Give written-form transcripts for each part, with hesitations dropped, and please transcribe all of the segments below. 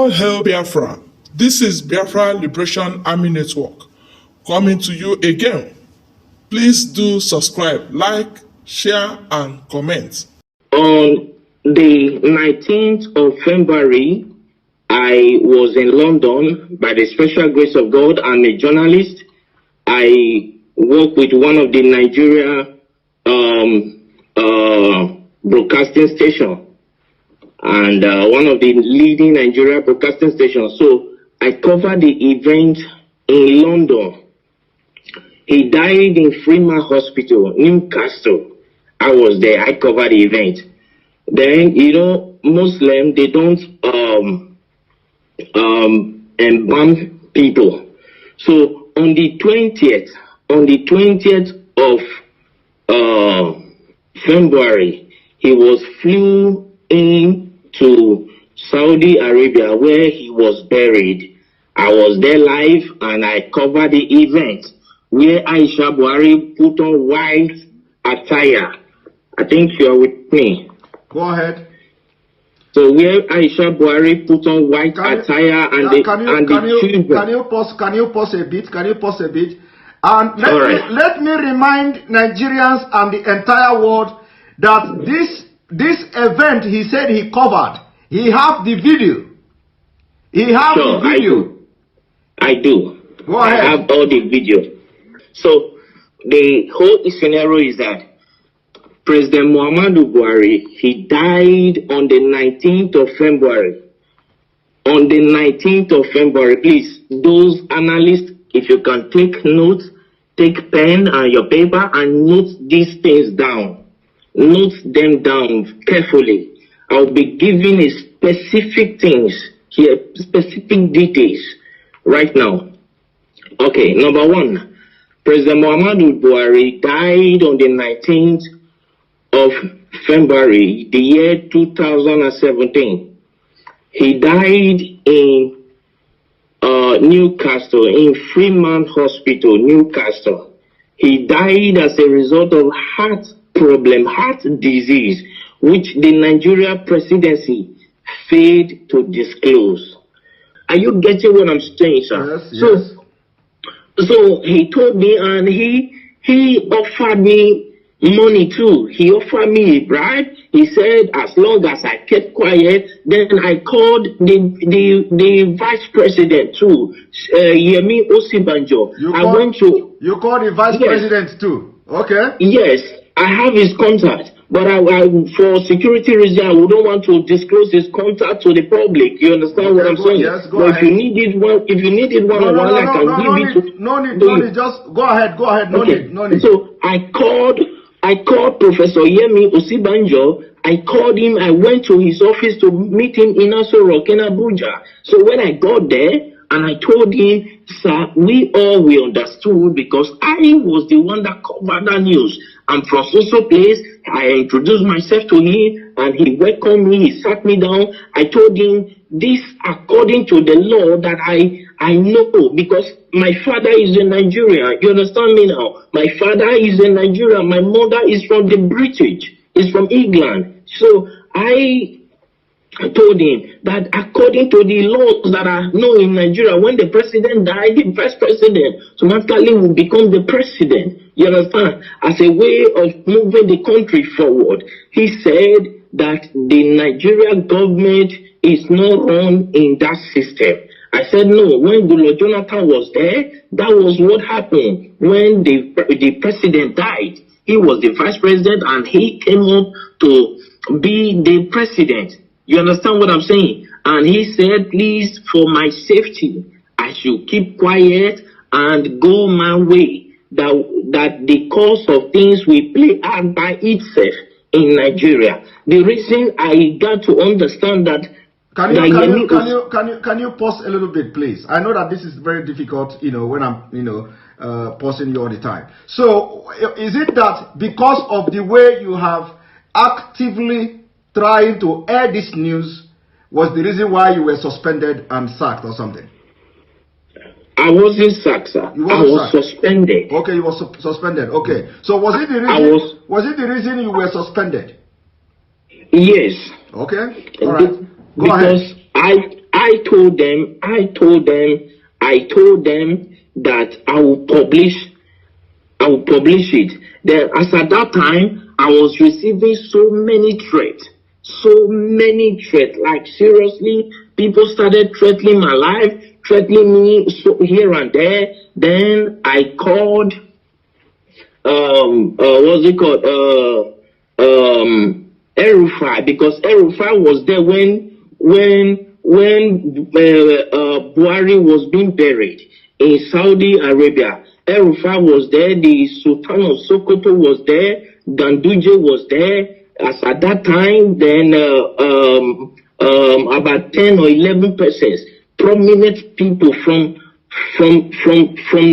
All hail Biafra. This is Biafra Liberation Army Network coming to you again. Please do subscribe, like, share, and comment. On the 19th of February, I was in London by the special grace of God. I'm a journalist. I work with one of the Nigeria broadcasting station and one of the leading Nigeria broadcasting stations. So I covered the event in London. He died in Freeman Hospital, Newcastle. I was there. I covered the event. Then, Muslim, they don't embalm people. So on the 20th of February, he was flew into Saudi Arabia where he was buried. I was there live and I covered the event where Buhari put on white attire. I think you are with me. Go ahead. So where Buhari put on white attire and the children. Can you pause a bit? And let me remind Nigerians and the entire world that this event he said he covered. He have the video. I do. Go ahead. I have all the video. So the whole scenario is that President Muhammadu Buhari, he died on the 19th of February. On the 19th of February, please, those analysts, if you can take notes, take pen and your paper and note these things down. Note them down carefully. I'll be giving a specific things here, specific details right now. Okay, number one, President Muhammadu Buhari died on the 19th of February, the year 2017. He died in Newcastle, in Freeman Hospital, Newcastle. He died as a result of heart problem, heart disease, which the Nigeria presidency failed to disclose. Are you getting what I'm saying, sir? Yes. So he told me, and he offered me money too. He offered me a bribe. He said, as long as I kept quiet, then I called the vice president too, Yemi Osibanjo. You called the vice president too? Okay. Yes, I have his contact, but I for security reasons, I don't want to disclose his contact to the public. You understand what I'm saying? Yes, go ahead. If you needed one, I can give it to. No need. Just go ahead. No need. So I called Professor Yemi Osibanjo. I called him. I went to his office to meet him in Aso Rock in Abuja. So when I got there and I told him, sir, we understood because I was the one that covered that news. I'm from so place. I introduced myself to him and he welcomed me. He sat me down. I told him this according to the law that I know because my father is in Nigeria. You understand me now? My father is in Nigeria. My mother is from the British. Is from England. So I told him that according to the laws that are known in Nigeria, when the president died, the vice president automatically will become the president. You understand? As a way of moving the country forward. He said that the Nigerian government is not run in that system. I said, no, when Goodluck Jonathan was there, that was what happened. When the president died, he was the vice president and he came up to be the president. You understand what I'm saying? And he said, please, for my safety, I should keep quiet and go my way. That the course of things will play out by itself in Nigeria. The reason I got to understand that. Can you pause a little bit, please? I know that this is very difficult, when I'm, pausing you all the time. So, is it that because of the way you have actively trying to air this news was the reason why you were suspended and sacked or something? I wasn't sacked, sir. I was suspended. Okay, you were suspended. Okay. So was it the reason you were suspended? Yes. Okay. All right. Because I told them that I will publish it. Then, as at that time, I was receiving so many threats. Like seriously, people started threatening my life, threatening me so here and there. Then I called, what's it called? El-Rufai, because El-Rufai was there when Buhari was being buried in Saudi Arabia. El-Rufai was there, the Sultan of Sokoto was there, Ganduje was there. As at that time, then about 10 or 11 persons, prominent people from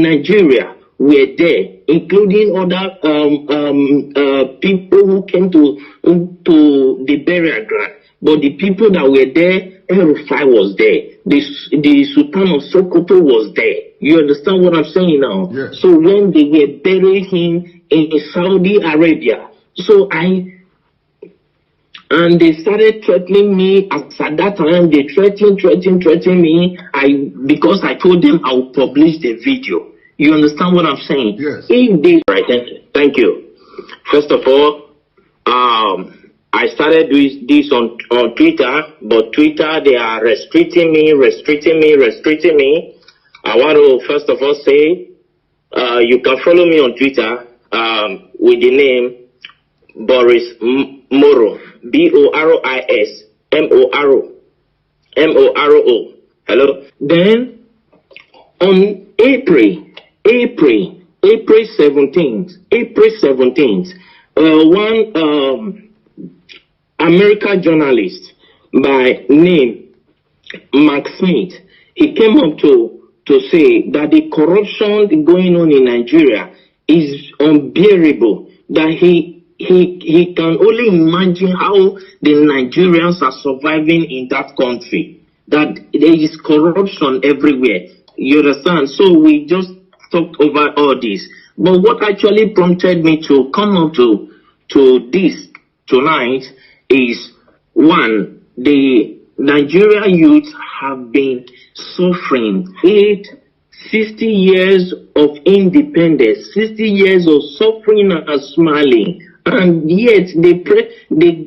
Nigeria were there, including other people who came to the burial ground. But the people that were there, El-Rufai was there. The Sultan of Sokoto was there. You understand what I'm saying now? Yes. So when they were burying him in Saudi Arabia, and they started threatening me. At that time, they threatened me. Because I told them I would publish the video. You understand what I'm saying? Yes. Right. Thank you. First of all, I started doing this on Twitter, but Twitter, they are restricting me. I want to first of all say, you can follow me on Twitter with the name Boris Moro, Boris Moro. Hello. Then on April 17th, one American journalist by name Mark Smith, he came up to say that the corruption going on in Nigeria is unbearable, that he can only imagine how the Nigerians are surviving in that country, that there is corruption everywhere. You understand? So we just talked over all this. But what actually prompted me to come up to this tonight is, one, the Nigerian youth have been suffering 60 years of independence, 60 years of suffering and smiling, and yet the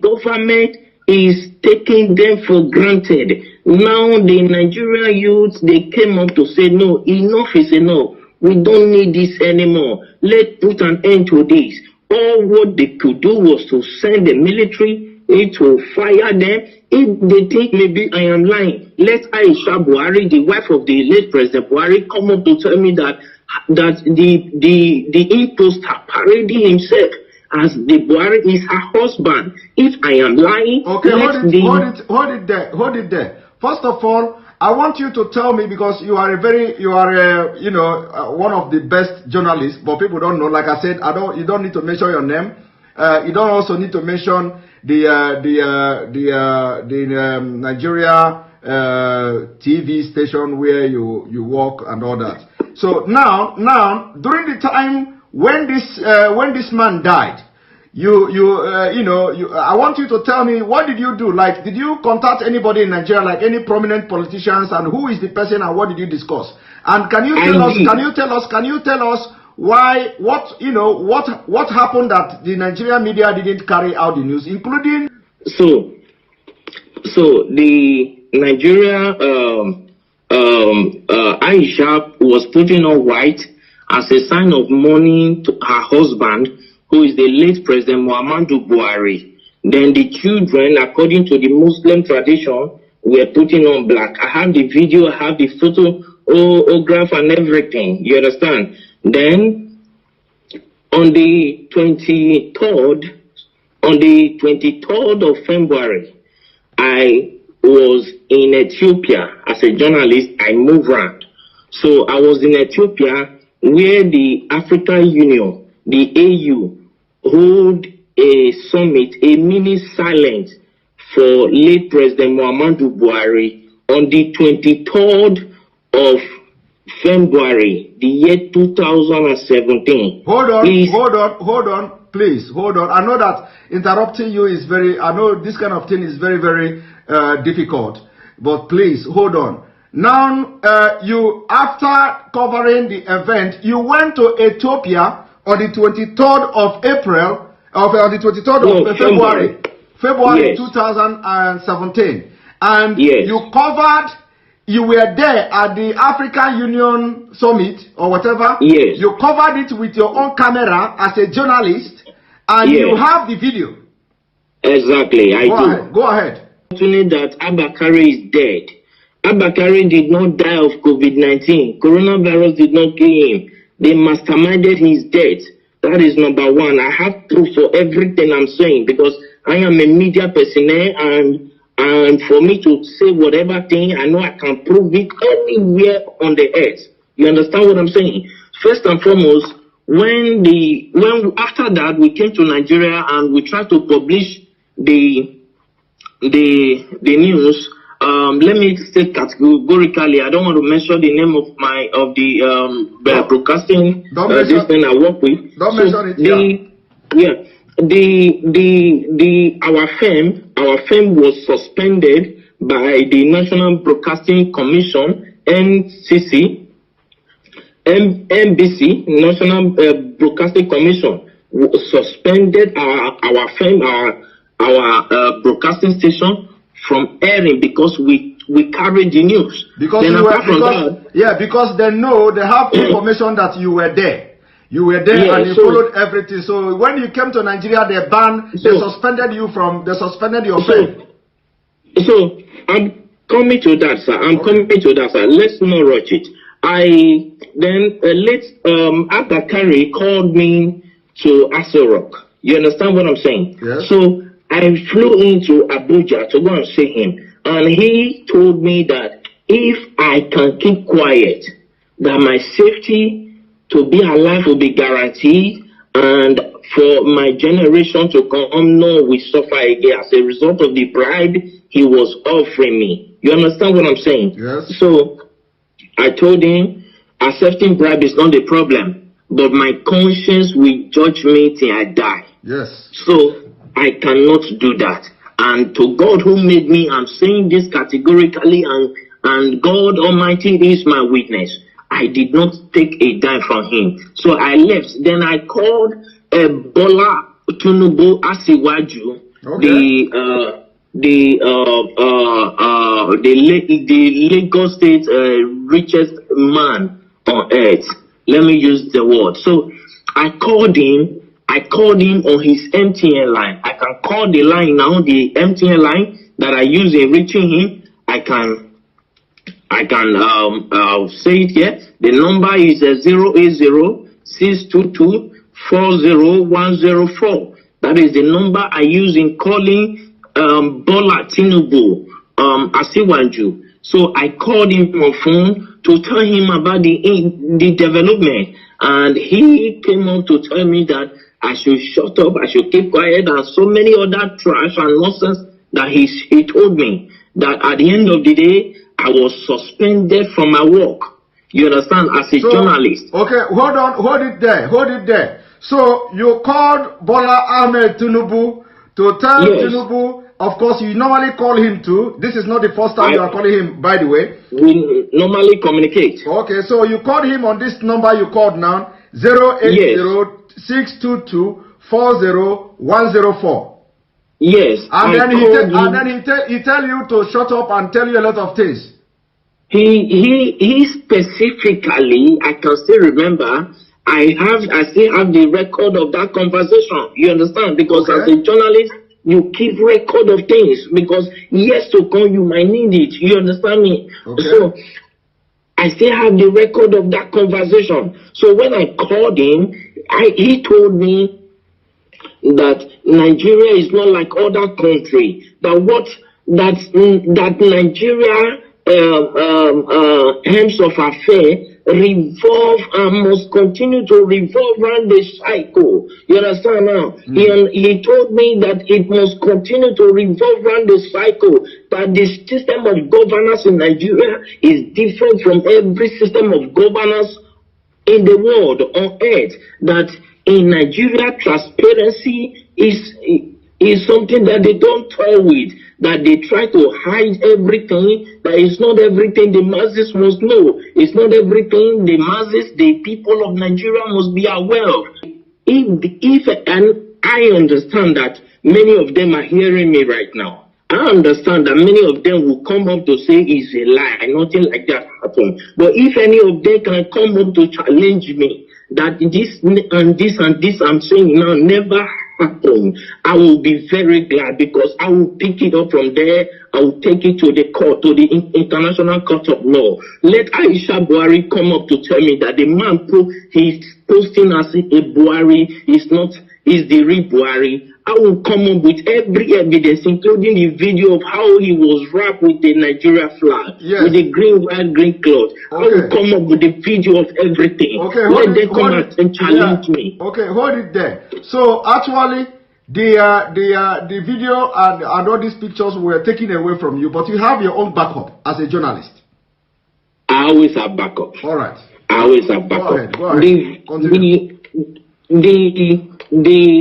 government is taking them for granted. Now the Nigerian youth, they came up to say, no, enough is enough. We don't need this anymore. Let's put an end to this. All what they could do was to send the military to fire them. If they think maybe I am lying, let Aisha Buhari, the wife of the late President Buhari, come up to tell me that the imposter parading himself as the Buhari is her husband. If I am lying, okay, hold it there. First of all, I want you to tell me, because you are one of the best journalists, but people don't know. Like I said, you don't need to mention your name. You don't also need to mention the Nigeria TV station where you work and all that. So now during the time when this man died, I want you to tell me, what did you do? Like, did you contact anybody in Nigeria, like any prominent politicians, and who is the person and what did you discuss? And can you tell us why, what happened that the Nigerian media didn't carry out the news, including? So the Nigeria, Aisha was putting on white as a sign of mourning to her husband, who is the late President Muhammadu Buhari. Then the children, according to the Muslim tradition, were putting on black. I have the video, I have the photograph and everything. You understand? Then on the 23rd of February, I was in Ethiopia as a journalist. I moved around. So I was in Ethiopia, where the African Union, the AU, hold a summit, a mini silence for late President Muhammadu Buhari on the 23rd of February, the year 2017. Hold on, please, hold on. I know that interrupting you is I know this kind of thing is very, very difficult. But please, hold on. Now, you, after covering the event, you went to Ethiopia on the 23rd of April, on the 23rd of February Yes. 2017. And Yes. you were there at the African Union Summit or whatever. Yes. You covered it with your own camera as a journalist, and Yes. you have the video. Exactly, I do. Go ahead. Fortunate that Abakari is dead. Abakari did not die of COVID-19. Coronavirus did not kill him. They masterminded his death. That is number one. I have proof for everything I'm saying because I am a media personnel, and for me to say whatever thing, I know I can prove it anywhere on the earth. You understand what I'm saying? First and foremost, when after that we came to Nigeria and we tried to publish the news. Let me say categorically, I don't want to mention the name of the broadcasting this thing I work with. Don't mention it. Our firm was suspended by the National Broadcasting Commission, NCC, NBC, National Broadcasting Commission, suspended our firm, our broadcasting station from airing because we carried the news. Because they know, they have information that you were there. You were there, and you followed everything. So when you came to Nigeria, they suspended your firm. So I'm coming to that, sir. Let's not rush it. Abakari called me to Aso. You understand what I'm saying? Yes. So I flew into Abuja to go and see him, and he told me that if I can keep quiet, that my safety to be alive will be guaranteed, and for my generation to come, no, we suffer again as a result of the bribe he was offering me. You understand what I'm saying? Yes. So I told him, accepting bribe is not the problem, but my conscience will judge me till I die. Yes. So I cannot do that. And to God who made me, I'm saying this categorically, and God Almighty is my witness. I did not take a dime from him. So I left. Then I called Bola Tinubu Asiwaju, the Lagos State richest man on earth. Let me use the word. So I called him on his MTN line. I can call the line now, the MTN line that I use in reaching him. I can say it here. The number is 080-622-40104. That is the number I use in calling Bola Tinubu Asiwaju. So I called him on phone to tell him about the development, and he came on to tell me that I should shut up, I should keep quiet, and so many other trash and nonsense that he told me. That at the end of the day, I was suspended from my work. You understand? As a journalist. Okay, hold it there. So you called Bola Ahmed Tinubu to tell Tinubu, of course you normally call him too. This is not the first time you are calling him, by the way. We normally communicate. Okay, so you called him on this number you called now, 080-622-40104. Yes. And then he tell you to shut up and tell you a lot of things. He specifically, I can still remember, I still have the record of that conversation. You understand? Because as a journalist, you keep record of things, because years to come you might need it. You understand me? Okay. So I still have the record of that conversation. So when I called him, he told me that Nigeria is not like other countries. That Nigeria hymns of affair revolve and must continue to revolve around the cycle. You understand now? He told me that it must continue to revolve around the cycle, that the system of governance in Nigeria is different from every system of governance in the world, on earth. That in Nigeria, transparency is something that they don't toy with. that they try to hide everything, that it's not everything the masses must know. It's not everything the masses, the people of Nigeria must be aware of. And I understand that many of them are hearing me right now. I understand that many of them will come up to say it's a lie, nothing like that happened. But if any of them can come up to challenge me that this and this and this I'm saying now never happened, I will be very glad, because I will pick it up from there. I will take it to the court, to the International Court of Law. Let Aisha Buhari come up to tell me that the man he's posting as a Buhari is the real Buhari. I will come up with every evidence, including the video of how he was wrapped with the Nigeria flag, with the green, white, green cloth. Okay. I will come up with the video of everything. Okay, let them come out and challenge me. Okay, hold it there. So actually, the video and all these pictures were taken away from you, but you have your own backup as a journalist. I always have backup. All right. I always have backup. Go ahead. Continue.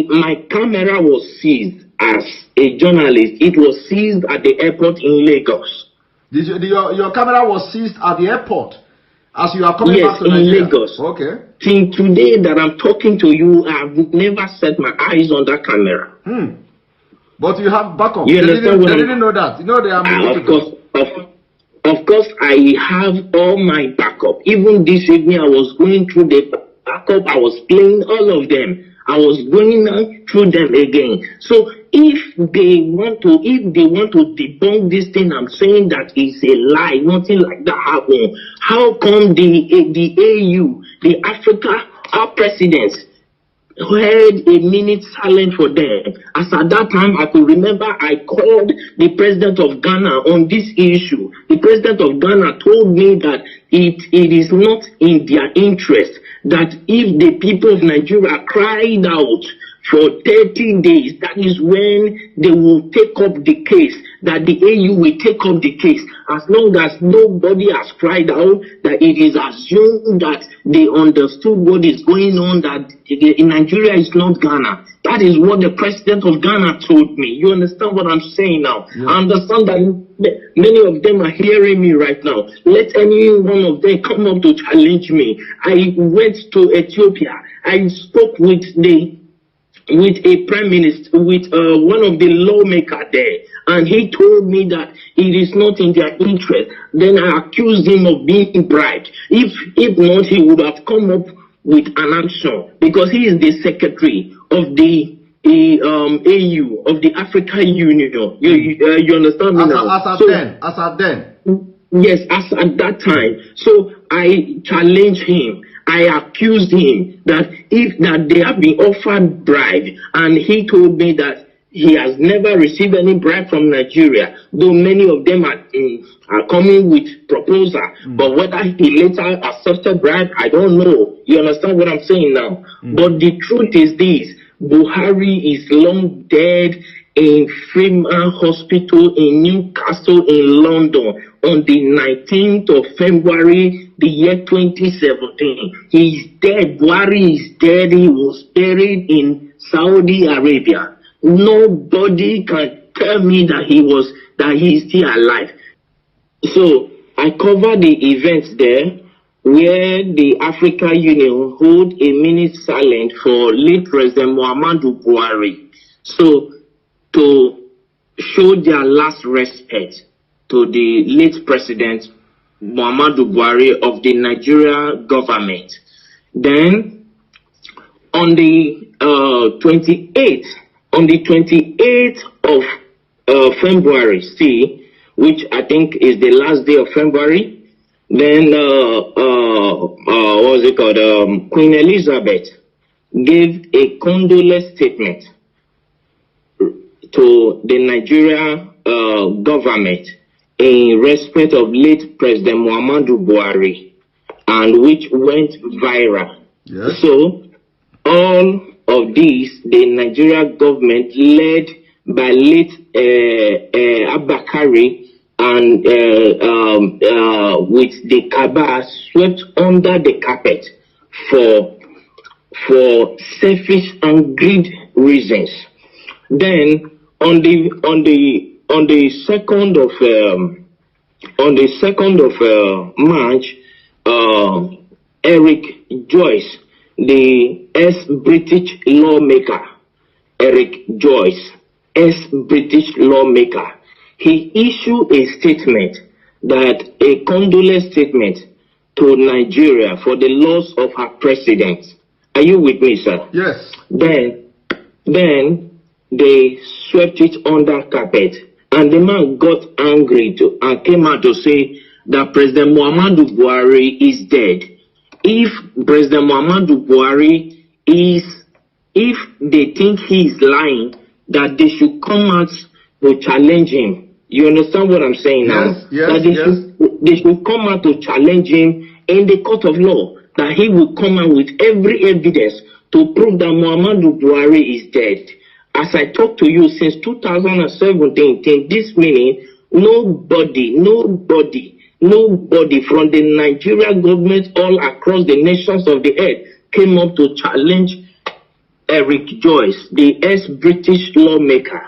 My camera was seized as a journalist. It was seized at the airport in Lagos. Your camera was seized at the airport as you are coming back to Nigeria? Yes, in Lagos. Okay. Till today that I'm talking to you, I've never set my eyes on that camera. But you have backup. They didn't know that. You know they are Of course, I have all my backup. Even this evening, I was going through the backup. I was playing all of them. I was going through them again. So if they want to debunk this thing, I'm saying that it's a lie. Nothing like that happened. How come the AU, the Africa, our presidents, had a minute silent for them? As at that time, I could remember I called the president of Ghana on this issue. The president of Ghana told me that it is not in their interest, that if the people of Nigeria cried out for 30 days, that is when they will take up the case, that the AU will take up the case. As long as nobody has cried out, that it is assumed that they understood what is going on, that Nigeria is not Ghana. That is what the president of Ghana told me. You understand what I'm saying now? Yeah. I understand that many of them are hearing me right now. Let any one of them come up to challenge me. I went to Ethiopia. I spoke with a prime minister, with one of the lawmakers there, and he told me that it is not in their interest. Then I accused him of being bribed. If not, he would have come up with an action, because he is the secretary of the AU, of the African Union. You understand me now? As at then. Yes, as at that time. So I challenged him. I accused him that they have been offered bribe, and he told me that he has never received any bribe from Nigeria, though many of them are coming with proposal. But whether he later accepted bribe, I don't know. You understand what I'm saying now? But the truth is this: Buhari is long dead in Freeman Hospital in Newcastle in London on the 19th of February, the year 2017. He's dead. Buhari is dead. He was buried in Saudi Arabia. Nobody can tell me that he is still alive. So I covered the events there where the African Union hold a minute silent for late President Muhammadu Buhari. So to show their last respect to the late President Muhammadu Buhari of the Nigeria government. Then on the 28th of February, which I think is the last day of February, then Queen Elizabeth gave a condolence statement to the Nigeria government in respect of late President Muhammadu Buhari, and which went viral. Yes. So all of these, the Nigeria government, led by late Abakari and with the Kaaba, swept under the carpet for selfish and greed reasons. Then on the on the 2nd of March, Eric Joyce, the ex-British lawmaker, Eric Joyce, ex-British lawmaker, he issued a statement, that a condolence statement to Nigeria for the loss of her president. Are you with me, sir? Yes. Then they swept it under carpet, and the man got angry and came out to say that President Muhammadu Buhari is dead. If President Muhammadu Buhari if they think he is lying, that they should come out to challenge him. You understand what I'm saying now? Yes, they should come out to challenge him in the court of law, that he will come out with every evidence to prove that Muhammadu Buhari is dead. As I talk to you, since 2017, till this minute, nobody from the Nigerian government all across the nations of the earth came up to challenge Eric Joyce, the ex-British lawmaker.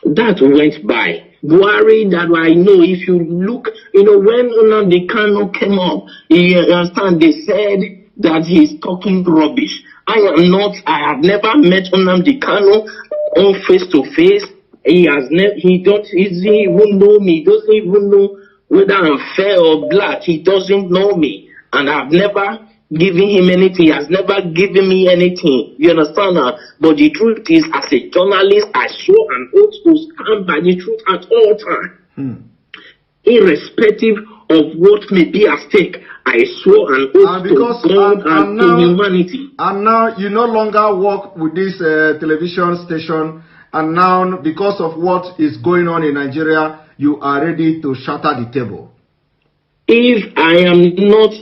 That went by. Buhari, that I know, if you look, when Nnamdi Kanu came up, you understand, they said that he's talking rubbish. I have never met Nnamdi Kanu on face to face. He doesn't even know me. He doesn't even know whether I'm fair or black. He doesn't know me. And I've never given him anything. He has never given me anything. You understand now? But the truth is, as a journalist, I swore an oath to stand by the truth at all times. Irrespective of what may be at stake, I swore an oath to God and to humanity. And now you no longer work with this television station, and now because of what is going on in Nigeria, you are ready to shatter the table. If I am not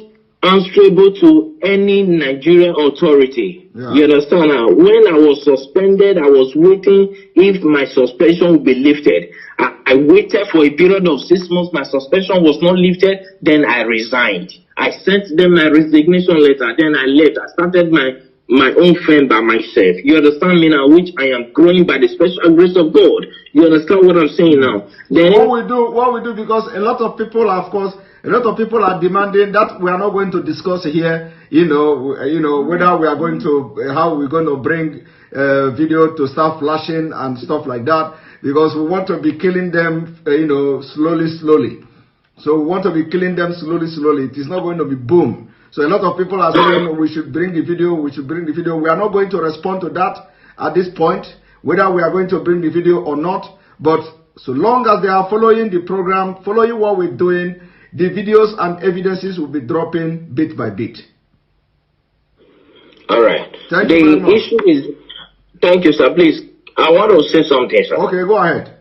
answerable to any Nigerian authority, you understand now? When I was suspended, I was waiting if my suspension would be lifted. I waited for a period of 6 months. My suspension was not lifted. Then I resigned. I sent them my resignation letter. Then I left. I started my own firm by myself. You understand me now? Which I am growing by the special grace of God. You understand what I'm saying now? Then what we do, because a lot of people, of course, a lot of people are demanding that we are not going to discuss here, whether we are going to, how we're going to bring video to start flashing and stuff like that, because we want to be killing them, slowly. So we want to be killing them slowly. It is not going to be boom. So a lot of people are saying we should bring the video. We are not going to respond to that at this point, whether we are going to bring the video or not. But so long as they are following the program, following what we're doing, the videos and evidences will be dropping bit by bit. All right. Thank you very much. The issue is, thank you, sir. Please, I want to say something, sir. Okay, go ahead.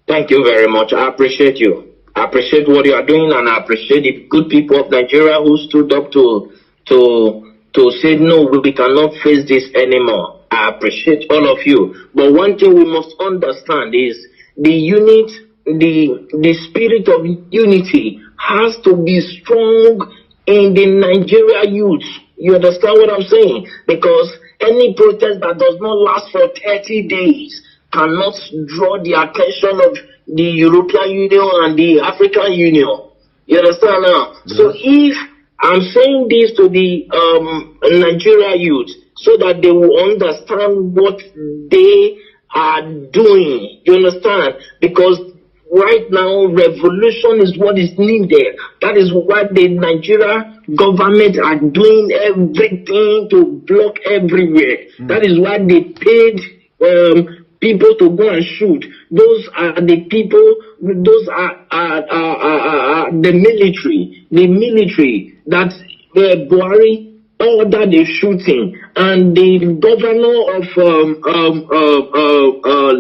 Thank you very much. I appreciate you. I appreciate what you are doing, and I appreciate the good people of Nigeria who stood up to say, no, we cannot face this anymore. I appreciate all of you. But one thing we must understand is the spirit of unity has to be strong in the Nigeria youth. You understand what I'm saying? Because any protest that does not last for 30 days cannot draw the attention of the European Union and the African Union. You understand now? Yes. So if I'm saying this to the Nigeria youth, so that they will understand what they are doing. You understand? Because right now, revolution is what is needed. That is why the Nigeria government are doing everything to block everywhere. That is why they paid people to go and shoot. Those are the people, those are the military. The military that Buhari ordered the shooting, and the governor of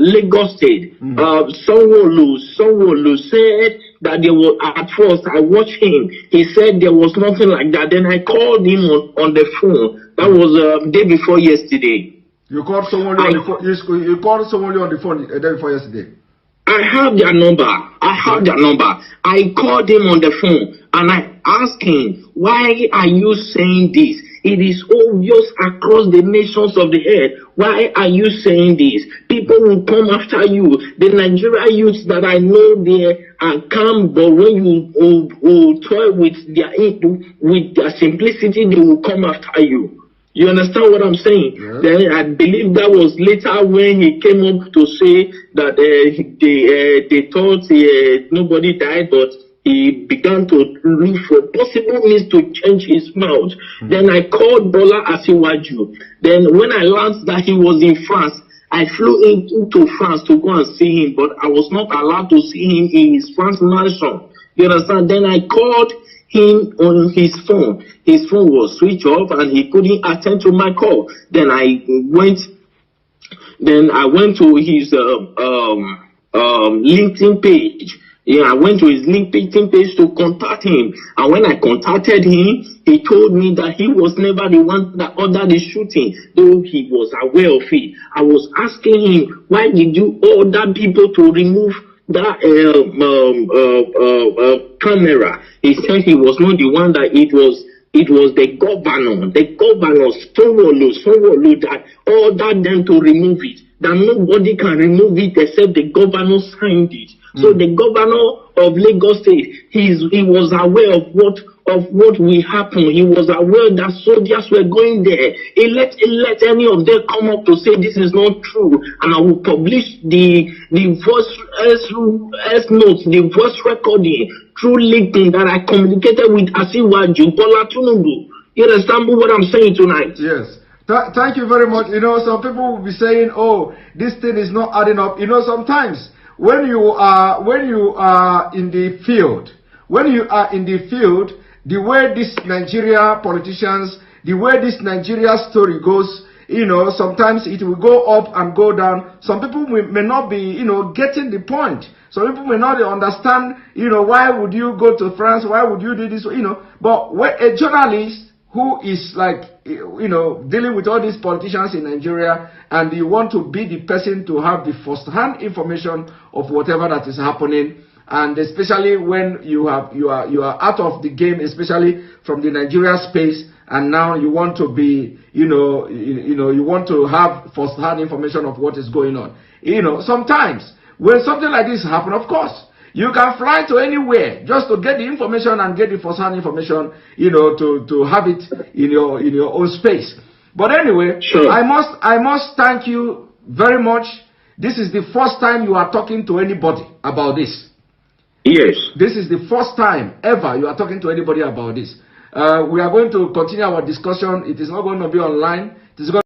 Lagos State, Sanwo-Olu said that there was, at first I watched him, he said there was nothing like that. Then I called him on the phone. That was day before yesterday. You called someone on the phone. You called someone on the phone the day before yesterday. I have their number. I called him on the phone and I asked him, why are you saying this? It is obvious across the nations of the earth. Why are you saying this? People will come after you. The Nigerian youths that I know there are calm, but when you toy with their simplicity, they will come after you. You understand what I'm saying? Yes. Then I believe that was later when he came up to say that they thought nobody died, but he began to look for possible means to change his mouth. Then I called Bola Asiwaju. Then when I learned that he was in France, I flew into France to go and see him, but I was not allowed to see him in his France mansion. You understand? Then I called him on his phone. His phone was switched off and he couldn't attend to my call. Then I went to his LinkedIn page. Yeah, I went to his LinkedIn page to contact him. And when I contacted him, he told me that he was never the one that ordered the shooting, though he was aware of it. I was asking him, why did you order people to remove that camera? He said he was not the one, that it was the governor Sanwo-Olu that ordered them to remove it, that nobody can remove it except the governor signed it. So the governor of Lagos State, he was aware of what will happen. He was aware that soldiers were going there. He let any of them come up to say this is not true, and I will publish the voice notes, the voice recording through LinkedIn that I communicated with Asiwaju Bola Tinubu. You understand what I'm saying tonight? Yes. Thank you very much. You know, some people will be saying, "Oh, this thing is not adding up." You know, sometimes when you are in the field, the way this Nigeria politicians, the way this Nigeria story goes, you know, sometimes it will go up and go down. Some people may not be, you know, getting the point. Some people may not understand, you know, why would you go to France? Why would you do this? You know, but when a journalist who is like, you know, dealing with all these politicians in Nigeria, and you want to be the person to have the first-hand information of whatever that is happening, and especially when you are out of the game, especially from the Nigeria space, and now you want to be, you want to have first-hand information of what is going on. You know, sometimes when something like this happens, of course, you can fly to anywhere just to get the information and get the first-hand information, you know, to have it in your own space. But anyway, sure. I must thank you very much. This is the first time you are talking to anybody about this. Yes. This is the first time ever you are talking to anybody about this. We are going to continue our discussion. It is not going to be online. It is going